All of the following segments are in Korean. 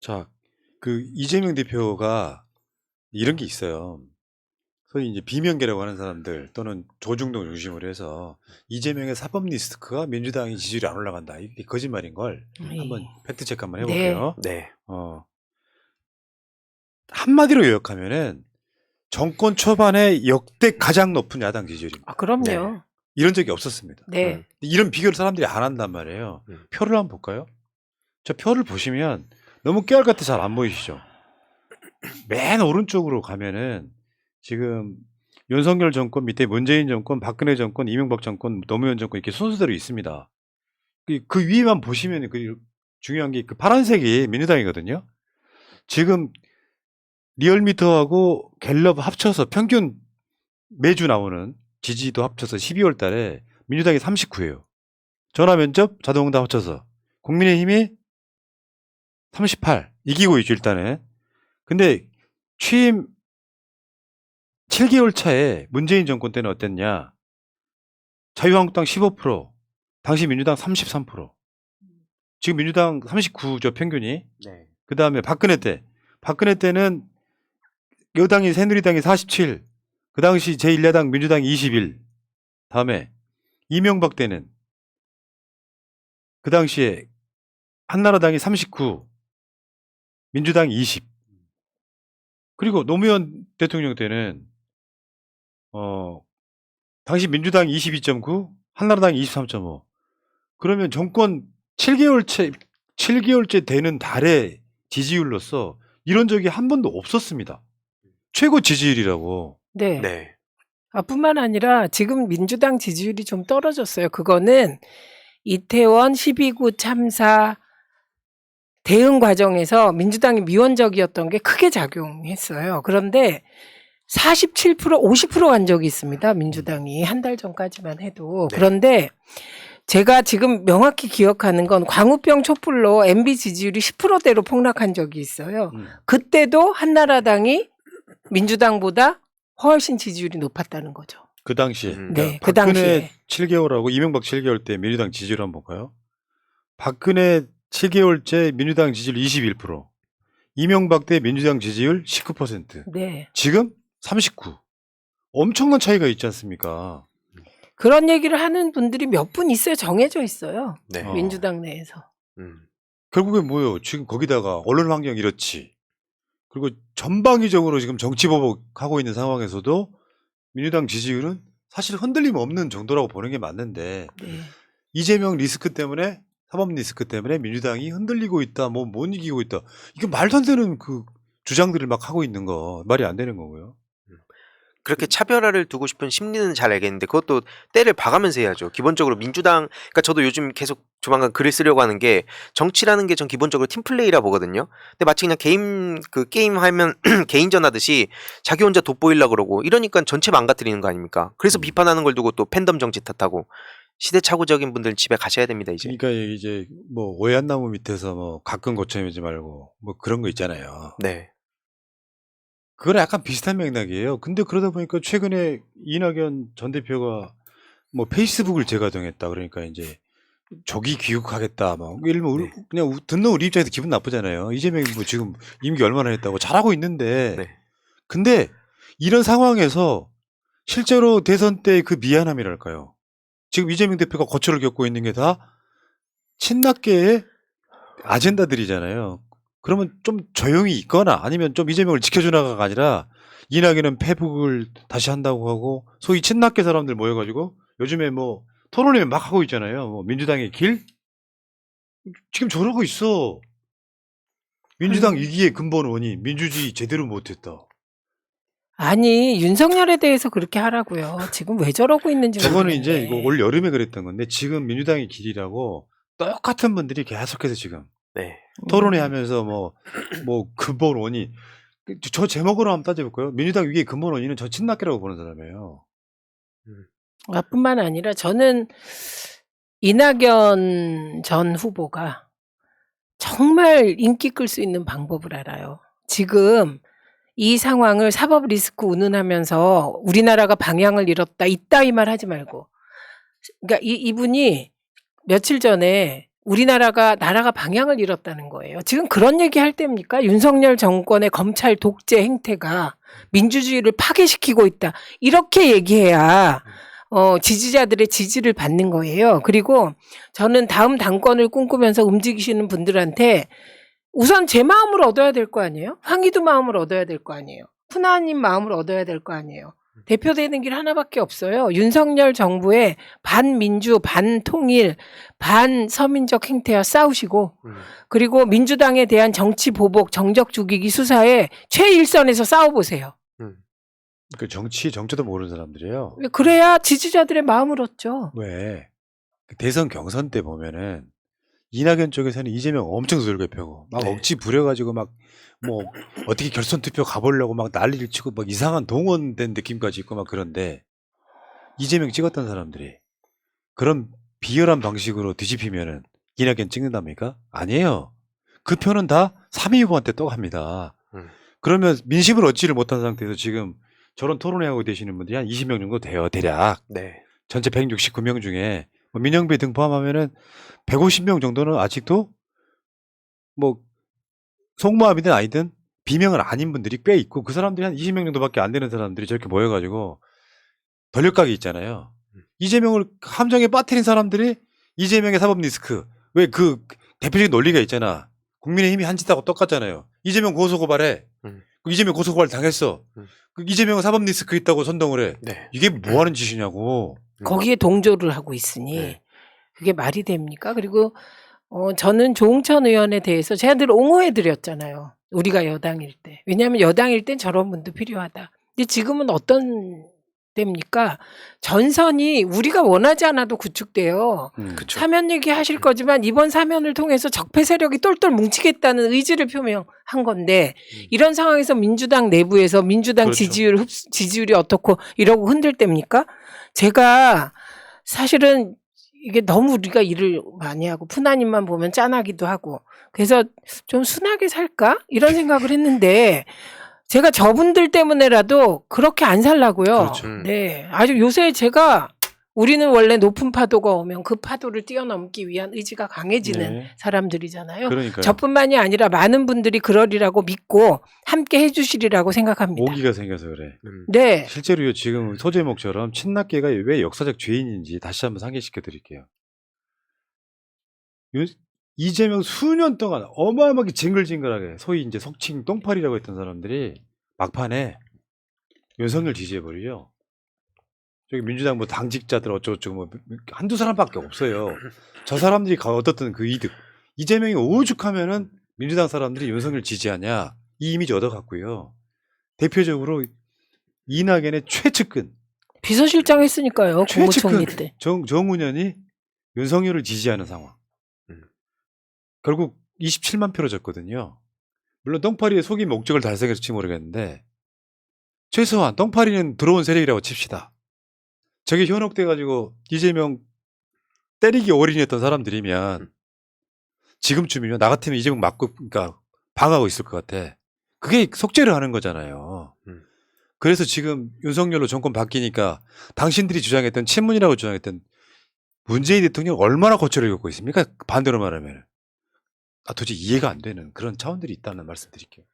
자, 그 이재명 대표가 이런 게 있어요. 소위 이제 비명계라고 하는 사람들 또는 조중동 중심으로 해서 이재명의 사법 리스크가 민주당의 지지율이 안 올라간다. 이게 거짓말인 걸 한번 팩트 체크 한번 해볼게요. 네. 한마디로 요약하면은 정권 초반에 역대 가장 높은 야당 지지율입니다. 아, 그럼요. 이런 적이 없었습니다. 네. 이런 비교를 사람들이 안 한단 말이에요. 표를 한번 볼까요? 저 표를 보시면 너무 깨알 같아 잘 안 보이시죠? 맨 오른쪽으로 가면은 지금 윤석열 정권 밑에 문재인 정권, 박근혜 정권, 이명박 정권, 노무현 정권 이렇게 순서대로 있습니다. 그 위에만 보시면 그 중요한 게 그 파란색이 민주당이거든요. 지금 리얼미터하고 갤럽 합쳐서 평균 매주 나오는 지지도 합쳐서 12월 달에 민주당이 39예요. 전화면접, 자동응답 합쳐서. 국민의힘이 38. 이기고 있죠, 일단은. 근데 취임 7개월 차에 문재인 정권 때는 어땠냐? 자유한국당 15%, 당시 민주당 33%. 지금 민주당 39죠, 평균이. 네. 그 다음에 박근혜 때. 박근혜 때는 여당이 새누리당이 47. 그 당시 제1야당 민주당이 21. 다음에 이명박 때는 그 당시에 한나라당이 39, 민주당이 20. 그리고 노무현 대통령 때는 당시 민주당이 22.9, 한나라당이 23.5. 그러면 정권 7개월째 되는 달의 지지율로서 이런 적이 한 번도 없었습니다. 최고 지지율이라고. 네. 네. 뿐만 아니라 지금 민주당 지지율이 좀 떨어졌어요. 그거는 이태원 12구 참사 대응 과정에서 민주당이 미온적이었던 게 크게 작용했어요. 그런데 47%, 50% 간 적이 있습니다. 민주당이 한 달 전까지만 해도. 네. 그런데 제가 지금 명확히 기억하는 건 광우병 촛불로 MB 지지율이 10%대로 폭락한 적이 있어요. 그때도 한나라당이 민주당보다 훨씬 지지율이 높았다는 거죠. 그 당시에. 네, 그 박근혜 당시에. 7개월하고 이명박 7개월 때 민주당 지지율 한번 볼까요? 박근혜 7개월째 민주당 지지율 21%, 이명박 때 민주당 지지율 19%. 네. 지금 39. 엄청난 차이가 있지 않습니까? 그런 얘기를 하는 분들이 몇 분 있어요. 정해져 있어요. 네. 민주당 내에서. 결국에 뭐예요? 지금 거기다가 언론 환경 이렇지. 그리고 전방위적으로 지금 정치 보복하고 있는 상황에서도 민주당 지지율은 사실 흔들림 없는 정도라고 보는 게 맞는데 네. 이재명 리스크 때문에 사법 리스크 때문에 민주당이 흔들리고 있다, 못 이기고 있다. 이게 말도 안 되는 그 주장들을 막 하고 있는 거 말이 안 되는 거고요. 그렇게 차별화를 두고 싶은 심리는 잘 알겠는데 그것도 때를 봐가면서 해야죠. 기본적으로 민주당, 그러니까 저도 요즘 계속 조만간 글을 쓰려고 하는 게 정치라는 게 전 기본적으로 팀플레이라 보거든요. 근데 마치 그냥 게임 하면 개인전 하듯이 자기 혼자 돋보이려고 그러고 이러니까 전체 망가뜨리는 거 아닙니까? 그래서 비판하는 걸 두고 또 팬덤 정치 탓하고 시대착오적인 분들은 집에 가셔야 됩니다, 이제. 그러니까 이제 뭐 오얏나무 밑에서 뭐 가끔 거쳐매지 말고 뭐 그런 거 있잖아요. 네. 그거랑 약간 비슷한 맥락이에요. 근데 그러다 보니까 최근에 이낙연 전 대표가 뭐 페이스북을 재가동했다. 그러니까 이제 조기 귀국하겠다. 막 예를 들면 네. 그냥 듣는 우리 입장에서 기분 나쁘잖아요. 이재명이 뭐 지금 임기 얼마나 했다고 잘하고 있는데. 네. 근데 이런 상황에서 실제로 대선 때 그 미안함이랄까요. 지금 이재명 대표가 고초를 겪고 있는 게 다 친낙계의 아젠다들이잖아요. 그러면 좀 조용히 있거나 아니면 좀 이재명을 지켜주나가 아니라 이낙연은 페북을 다시 한다고 하고 소위 친낙계 사람들 모여가지고 요즘에 뭐 토론회 막 하고 있잖아요. 뭐 민주당의 길? 지금 저러고 있어. 민주당 위기의 근본 원인, 민주주의 제대로 못했다. 아니, 윤석열에 대해서 그렇게 하라고요. 지금 왜 저러고 있는지 저거는 모르겠네. 이제 이거 올 여름에 그랬던 건데 지금 민주당의 길이라고 똑같은 분들이 계속해서 지금 네. 토론회 하면서 뭐 근본 원인. 저 제목으로 한번 따져볼까요? 민주당 위기의 근본 원인은 저 친낙계라고 보는 사람이에요. 뿐만 아니라 저는 이낙연 전 후보가 정말 인기 끌 수 있는 방법을 알아요. 지금 이 상황을 사법 리스크 운운하면서 우리나라가 방향을 잃었다 이따위 말 하지 말고, 그러니까 이분이 며칠 전에 나라가 방향을 잃었다는 거예요. 지금 그런 얘기 할 때입니까? 윤석열 정권의 검찰 독재 행태가 민주주의를 파괴시키고 있다. 이렇게 얘기해야 지지자들의 지지를 받는 거예요. 그리고 저는 다음 당권을 꿈꾸면서 움직이시는 분들한테 우선 제 마음을 얻어야 될 거 아니에요? 황희도 마음을 얻어야 될 거 아니에요? 푸나님 마음을 얻어야 될 거 아니에요? 대표되는 길 하나밖에 없어요. 윤석열 정부의 반민주, 반통일, 반서민적 행태와 싸우시고 그리고 민주당에 대한 정치 보복, 정적 죽이기 수사에 최일선에서 싸워보세요. 그 정치도 모르는 사람들이에요. 그래야 지지자들의 마음을 얻죠. 왜? 그 대선 경선 때 보면은 이낙연 쪽에서는 이재명 엄청 두들겨 펴고 막 네. 억지 부려가지고 막 뭐 어떻게 결선 투표 가보려고 막 난리를 치고 막 이상한 동원된 느낌까지 있고 막 그런데 이재명 찍었던 사람들이 그런 비열한 방식으로 뒤집히면은 이낙연 찍는답니까? 아니에요. 그 표는 다 3위 후보한테 또 갑니다. 그러면 민심을 얻지를 못한 상태에서 지금 저런 토론회 하고 계시는 분들이 한 20명 정도 돼요, 대략. 네. 전체 169명 중에 뭐 민영배 등 포함하면은 150명 정도는 아직도 뭐 속마음이든 아니든 비명은 아닌 분들이 꽤 있고 그 사람들이 한 20명 정도밖에 안 되는 사람들이 저렇게 모여가지고 덜력각이 있잖아요. 이재명을 함정에 빠뜨린 사람들이 이재명의 사법 리스크. 왜 그 대표적인 논리가 있잖아. 국민의힘이 한 짓하고 똑같잖아요. 이재명 고소고발해. 이재명 고소고발 당했어. 그 이재명은 사법 리스크 있다고 선동을 해. 네. 이게 뭐 하는 짓이냐고. 거기에 동조를 하고 있으니 네. 그게 말이 됩니까? 그리고 저는 조응천 의원에 대해서 제가 늘 옹호해드렸잖아요. 우리가 여당일 때. 왜냐하면 여당일 땐 저런 분도 필요하다. 근데 지금은 어떤 때입니까? 전선이 우리가 원하지 않아도 구축돼요. 그쵸. 사면 얘기하실 거지만 이번 사면을 통해서 적폐 세력이 똘똘 뭉치겠다는 의지를 표명한 건데 이런 상황에서 민주당 내부에서 민주당 그렇죠. 지지율이 어떻고 이러고 흔들 때입니까? 제가 사실은 이게 너무 우리가 일을 많이 하고 푸나님만 보면 짠하기도 하고 그래서 좀 순하게 살까? 이런 생각을 했는데 제가 저분들 때문에라도 그렇게 안 살라고요. 그렇죠. 네. 아주 요새 제가 우리는 원래 높은 파도가 오면 그 파도를 뛰어넘기 위한 의지가 강해지는 네. 사람들이잖아요. 그러니까요. 저뿐만이 아니라 많은 분들이 그러리라고 믿고 함께 해주시리라고 생각합니다. 오기가 생겨서 그래. 네. 실제로 지금 소제목처럼 친낙계가 왜 역사적 죄인인지 다시 한번 상기시켜 드릴게요. 이재명 수년 동안 어마어마하게 징글징글하게 소위 이제 속칭 똥파리라고 했던 사람들이 막판에 윤석열 지지해버리죠. 저기 민주당 뭐 당직자들 어쩌고저쩌고 뭐 한두 사람밖에 없어요. 저 사람들이 얻었던 그 이득. 이재명이 오죽하면은 민주당 사람들이 윤석열 지지하냐 이 이미지 얻어갔고요. 대표적으로 이낙연의 최측근 비서실장 했으니까요. 국무총리 때. 정운현이 윤석열을 지지하는 상황. 결국 27만 표로 졌거든요. 물론 똥파리의 속이 목적을 달성했을지 모르겠는데 최소한 똥파리는 들어온 세력이라고 칩시다. 저게 현혹돼가지고 이재명 때리기 올인했던 사람들이면 지금쯤이면 나 같으면 이재명 맞고 그러니까 방하고 있을 것 같아. 그게 속죄를 하는 거잖아요. 그래서 지금 윤석열로 정권 바뀌니까 당신들이 주장했던 친문이라고 주장했던 문재인 대통령 얼마나 고초를 겪고 있습니까? 반대로 말하면. 도저히 이해가 안 되는 그런 차원들이 있다는 말씀 드릴게요.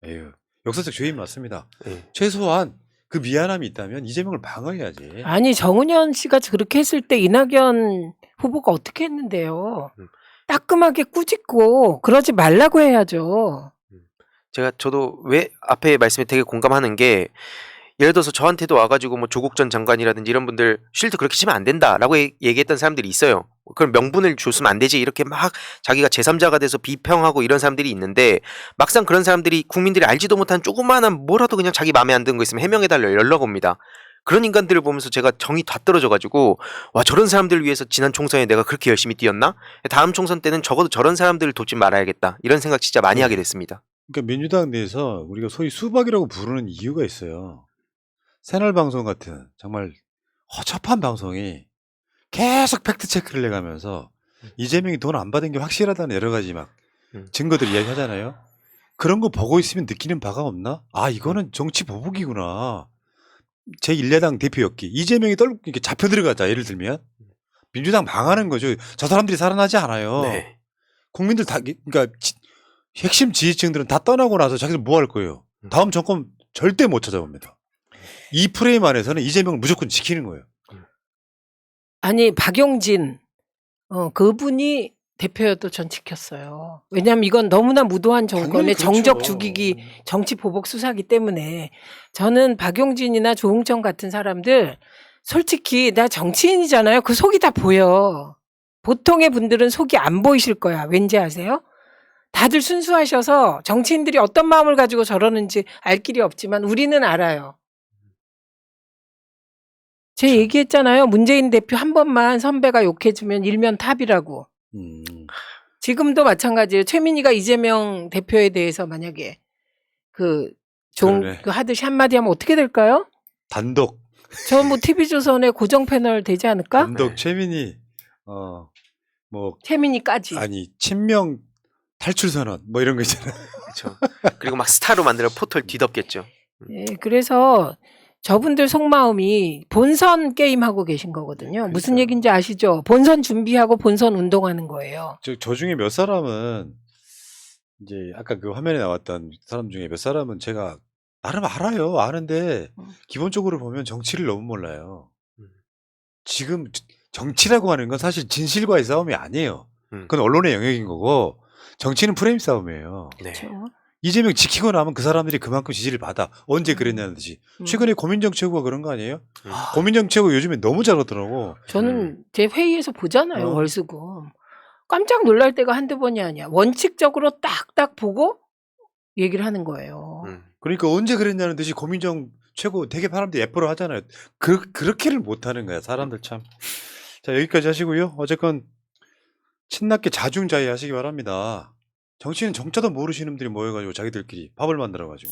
에휴, 역사적 죄인 맞습니다. 최소한 그 미안함이 있다면 이재명을 방어해야지. 아니 정은현 씨가 그렇게 했을 때 이낙연 후보가 어떻게 했는데요. 따끔하게 꾸짖고 그러지 말라고 해야죠. 저도 왜 앞에 말씀에 되게 공감하는 게 예를 들어서 저한테도 와가지고 뭐 조국 전 장관이라든지 이런 분들 쉴드 그렇게 치면 안 된다라고 얘기했던 사람들이 있어요. 그럼 명분을 줬으면 안 되지 이렇게 막 자기가 제3자가 돼서 비평하고 이런 사람들이 있는데 막상 그런 사람들이 국민들이 알지도 못한 조그마한 뭐라도 그냥 자기 마음에 안 드는 거 있으면 해명해달라 연락 옵니다. 그런 인간들을 보면서 제가 정이 다 떨어져가지고 와 저런 사람들을 위해서 지난 총선에 내가 그렇게 열심히 뛰었나? 다음 총선 때는 적어도 저런 사람들을 돕지 말아야겠다 이런 생각 진짜 많이 하게 됐습니다. 그러니까 민주당 내에서 우리가 소위 수박이라고 부르는 이유가 있어요. 새날 방송 같은 정말 허접한 방송이 계속 팩트 체크를 해가면서 이재명이 돈 안 받은 게 확실하다는 여러 가지 막 증거들 이야기하잖아요. 그런 거 보고 있으면 느끼는 바가 없나? 아 이거는 정치 보복이구나. 제1야당 대표였기 이재명이 이렇게 잡혀 들어가자 예를 들면 민주당 망하는 거죠. 저 사람들이 살아나지 않아요. 네. 국민들 다 그러니까 핵심 지지층들은 다 떠나고 나서 자기들 뭐 할 거예요. 다음 정권 절대 못 찾아봅니다. 이 프레임 안에서는 이재명을 무조건 지키는 거예요. 아니 박용진 그분이 대표여도 전 지켰어요. 왜냐하면 이건 너무나 무도한 당연히 정권의 그렇죠. 정적 죽이기 정치 보복 수사기 때문에 저는 박용진이나 조홍천 같은 사람들 솔직히 나 정치인이잖아요. 그 속이 다 보여. 보통의 분들은 속이 안 보이실 거야. 왠지 아세요? 다들 순수하셔서 정치인들이 어떤 마음을 가지고 저러는지 알 길이 없지만 우리는 알아요. 제가 얘기했잖아요. 문재인 대표 한 번만 선배가 욕해주면 일면 탑이라고. 음. 지금도 마찬가지예요. 최민희가 이재명 대표에 대해서 만약에 그러네. 그 하듯이 한마디 하면 어떻게 될까요? 단독 저 뭐 TV조선의 고정 패널 되지 않을까? 단독 네. 최민희 뭐 최민희까지. 아니 친명 탈출 선언 뭐 이런 거 있잖아요. 그렇죠. 그리고 막 스타로 만들어 포털 뒤덮겠죠. 예, 그래서 저분들 속마음이 본선 게임 하고 계신 거거든요. 무슨 그러니까요. 얘기인지 아시죠? 본선 준비하고 본선 운동하는 거예요. 저 중에 몇 사람은 이제 아까 그 화면에 나왔던 사람 중에 몇 사람은 제가 나름 알아요. 아는데 기본적으로 보면 정치를 너무 몰라요. 음. 지금 정치라고 하는 건 사실 진실과의 싸움이 아니에요. 음. 그건 언론의 영역인 거고 정치는 프레임 싸움이에요. 네. 그렇죠. 이재명 지키고 나면 그 사람들이 그만큼 지지를 받아. 언제 그랬냐는 듯이. 최근에 고민정 최고가 그런 거 아니에요? 고민정 최고 요즘에 너무 잘하더라고. 저는 제 회의에서 보잖아요. 월수금. 깜짝 놀랄 때가 한두 번이 아니야. 원칙적으로 딱딱 보고 얘기를 하는 거예요. 그러니까 언제 그랬냐는 듯이 고민정 최고 되게 사람들이 예뻐를 하잖아요. 그렇게를 못하는 거야. 사람들 참. 자 여기까지 하시고요. 어쨌건 친낙계 자중자애 하시기 바랍니다. 정치는 정자도 모르시는 분들이 모여가지고 자기들끼리 밥을 만들어가지고.